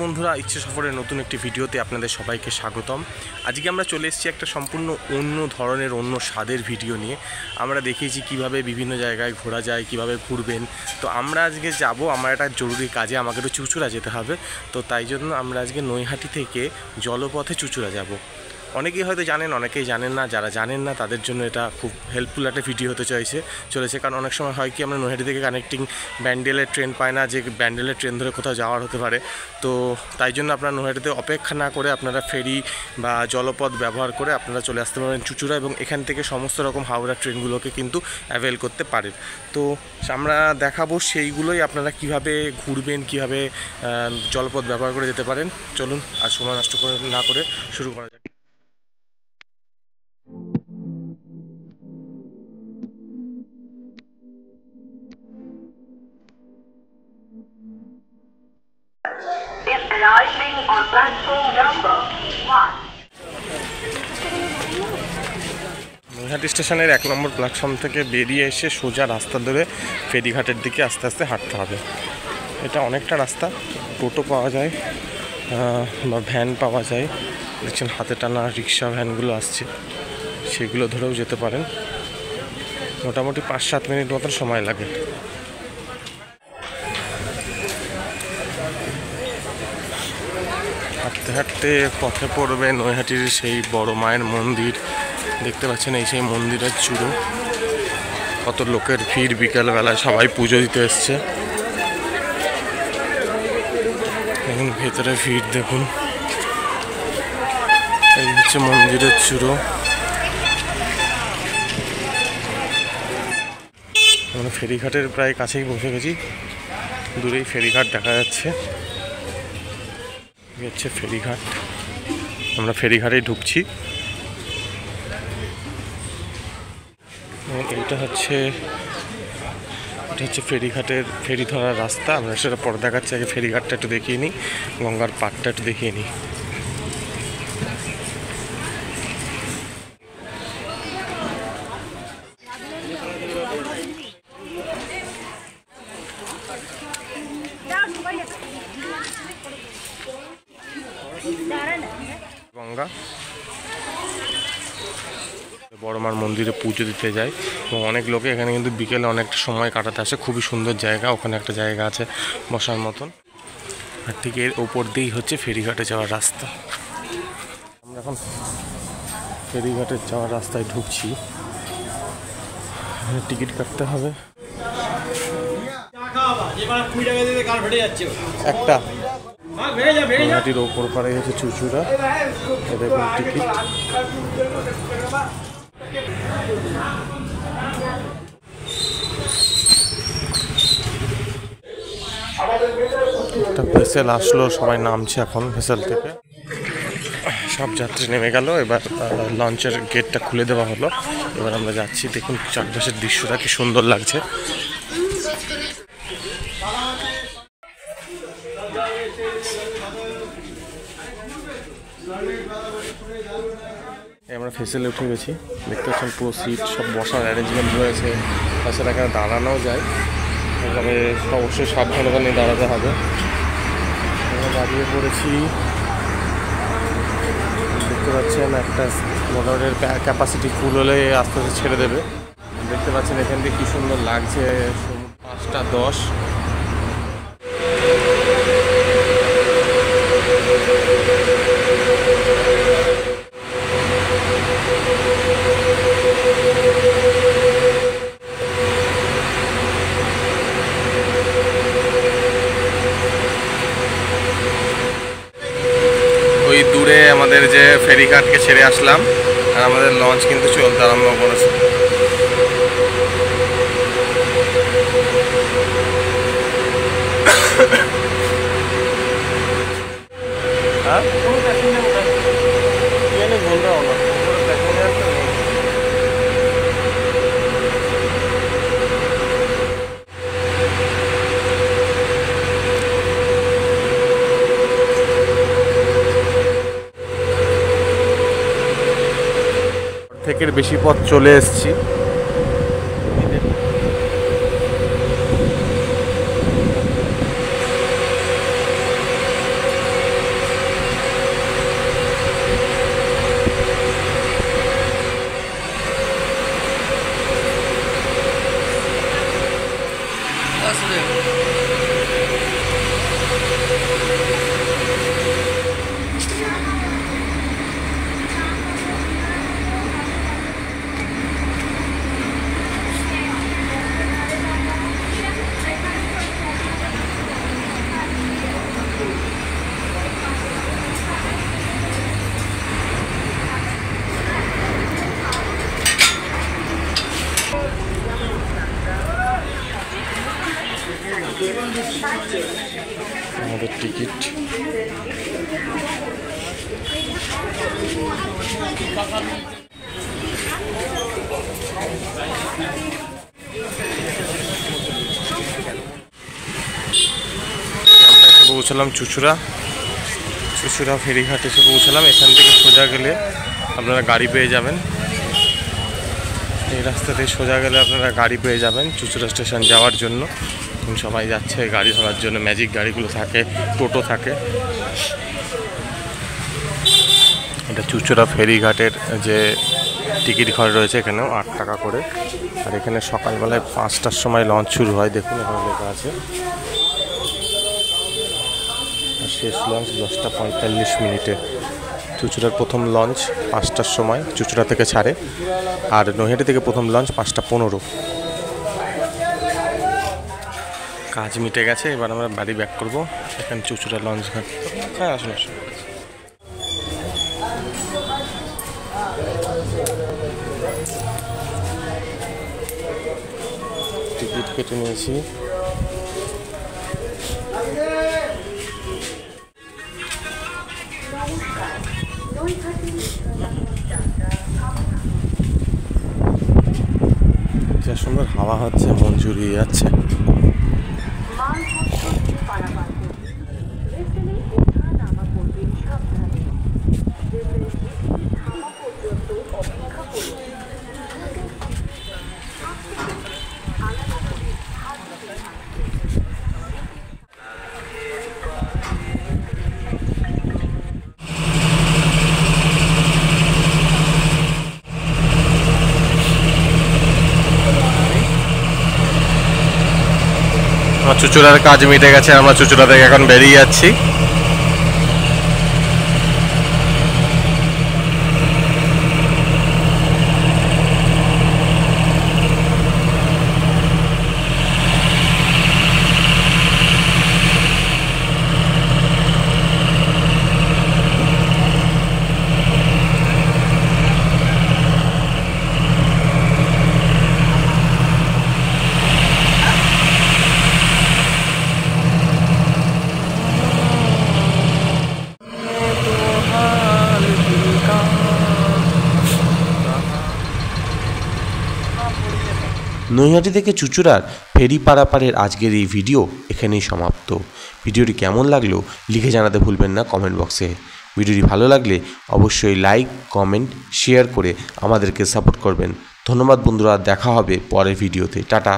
বন্ধুরা, ইচ্ছে সফরের নতুন একটি ভিডিওতে আপনাদের সবাইকে স্বাগতম। আজকে আমরা চলে এসেছি একটা সম্পূর্ণ অন্য ধরনের অন্য স্বাদের ভিডিও নিয়ে। আমরা দেখিয়েছি কিভাবে বিভিন্ন জায়গায় ঘোরা যায়, কিভাবে ঘুরবেন। তো আমরা আজকে যাব, আমার একটা জরুরি কাজে আমাকে একটু চুঁচুড়া যেতে হবে। তো তাই জন্য আমরা আজকে নৈহাটি থেকে জলপথে চুঁচুড়া যাব। অনেকেই হয়তো জানেন, অনেকেই জানেন না। যারা জানেন না তাদের জন্য এটা খুব হেল্পফুল একটা ভিডিও হতে চলেছে। কারণ অনেক সময় হয় কি, আমরা নৈহাটি থেকে কানেক্টিং ব্যান্ডেলের ট্রেন পাই না, যে ব্যান্ডেলের ট্রেন ধরে কোথাও যাওয়ার হতে পারে। তো তাই জন্য আপনারা নৈহাটিতে অপেক্ষা না করে আপনারা ফেরি বা জলপথ ব্যবহার করে আপনারা চলে আসতে পারেন চুঁচুড়া, এবং এখান থেকে সমস্ত রকম হাওড়া ট্রেনগুলোকে কিন্তু অ্যাভেল করতে পারেন। তো আমরা দেখাবো সেইগুলোই, আপনারা কিভাবে ঘুরবেন, কিভাবে জলপথ ব্যবহার করে যেতে পারেন। চলুন, আর সময় নষ্ট না করে শুরু করা যাক। নৈহাটি স্টেশনের 1 নম্বর প্ল্যাটফর্ম থেকে বেরিয়ে এসে সোজা রাস্তা ধরে ফেরিঘাটের দিকে আস্তে আস্তে হাঁটতে হবে। এটা অনেকটা রাস্তা, টোটো পাওয়া যায় বা ভ্যান পাওয়া যায়। দেখছেন হাতে টানা রিক্সা ভ্যানগুলো আসছে, সেগুলো ধরেও যেতে পারেন। মোটামুটি 5-7 মিনিট মতন সময় লাগে। হাঁটতে হাঁটতে পথে পড়বে নৈহাটির সেই বড় মায়ের মন্দির। দেখতে পাচ্ছেন এই সেই মন্দিরের চূড়ো। কত লোকের ভিড়, বিকালবেলায় সবাই পুজো দিতে এসছে। দেখুন ভেতরে ভিড়, দেখুন এই হচ্ছে মন্দিরের চূড়ো। আমরা ফেরিঘাটের প্রায় কাছেই বসে গেছি, দূরেই ফেরিঘাট দেখা যাচ্ছে। হচ্ছে ফেরিঘাট, আমরা ফেরিঘাটেই ঢুকছি। এটা হচ্ছে ফেরিঘাটের ফেরি ধরার রাস্তা। আমরা সেটা পরে দেখাচ্ছি, আগে ফেরিঘাটটা একটু দেখিয়ে নিই, গঙ্গার পাড়টা একটু দেখিয়ে নিই। গঙ্গা বড় মার মন্দিরে পুজো দিতে যায়, এবং অনেক লোকে এখানে কিন্তু বিকেলে অনেকটা সময় কাটাতে আসে। খুবই সুন্দর জায়গা, ওখানে একটা জায়গা আছে বসার মতন। আর ঠিক এর ওপর দিয়েই হচ্ছে ফেরিঘাটে যাওয়ার রাস্তা। আমরা এখন ফেরিঘাটে যাওয়ার রাস্তায় ঢুকছি। টিকিট কাটতে হবে একটা। নৈহাটির ওপর পাড়ে হচ্ছে চুঁচুড়া, দেখুন টিকিট। একটা ভেসেল আসলো, সবাই নামছে এখন ভেসেল থেকে। সব যাত্রী নেমে গেল, এবার লঞ্চের গেটটা খুলে দেওয়া হলো। এবার আমরা যাচ্ছি। দেখুন চারপাশের দৃশ্যটা কি সুন্দর লাগছে। আমরা ভেসেলে উঠে গেছি। দেখতে পাচ্ছেন পুরো সিট, সব বসার অ্যারেঞ্জমেন্ট রয়েছে। তাছাড়া এখানে দাঁড়ানোও যায়, তবে অবশ্যই সাবধানতা নিয়ে দাঁড়াতে হবে। আমরা দাঁড়িয়ে পড়েছি। দেখতে পাচ্ছেন একটা মোটরের ক্যাপাসিটি ফুল হলে আস্তে আস্তে ছেড়ে দেবে। দেখতে পাচ্ছেন এখান থেকে কী সুন্দর লাগছে, 5:10। ওই দূরে আমাদের যে ফেরিঘাটকে ছেড়ে আসলাম, আর আমাদের লঞ্চ কিন্তু চলতে আরম্ভ করেছে। হ্যাঁ, বল রहा हूं ना, থেকে বেশি পথ চলে এসেছি। আমরা এসে পৌঁছালাম চুঁচুড়া ফেরিঘাট এসে পৌঁছালাম। এখান থেকে সোজা গেলে আপনারা গাড়ি পেয়ে যাবেন, এই রাস্তা থেকে সোজা গেলে আপনারা গাড়ি পেয়ে যাবেন চুঁচুড়া স্টেশন যাওয়ার জন্য। সবাই যাচ্ছে গাড়ি ধরার জন্য, ম্যাজিক গাড়িগুলো থাকে, টোটো থাকে। এটা চুঁচুড়া ফেরিঘাটের যে টিকিট ঘর রয়েছে, এখানেও 8 টাকা করে। আর এখানে সকালবেলায় 5টার সময় লঞ্চ শুরু হয়, দেখুন এখানে লেখা আছে। আর শেষ লঞ্চ 10টা 45 মিনিটে। চুঁচুড়ার প্রথম লঞ্চ 5টার সময় চুঁচুড়া থেকে ছাড়ে, আর নৈহাটি থেকে প্রথম লঞ্চ 5টা 15। কাজ মিটে গেছে, এবার আমরা বাড়ি ব্যাক করবো। এখানে চুঁচুড়া লঞ্চ ঘাট। হ্যাঁ, আসুন আসুন। টিকিট কেটে নিয়েছি। যা সুন্দর হাওয়া হচ্ছে, মন জুড়িয়ে যাচ্ছে। আমার চুঁচুড়ার কাজ মিটে গেছে, আমরা চুঁচুড়া থেকে এখন বেরিয়ে যাচ্ছি। নৈহাটি থেকে চুঁচুড়ার ফেরি পারাপারের আজকের এই ভিডিও এখানেই সমাপ্ত। ভিডিওটি কেমন লাগলো লিখে জানাতে ভুলবেন না কমেন্ট বক্সে। ভিডিওটি ভালো লাগলে অবশ্যই লাইক, কমেন্ট, শেয়ার করে আমাদেরকে সাপোর্ট করবেন। ধন্যবাদ বন্ধুরা, দেখা হবে পরের ভিডিওতে। টাটা।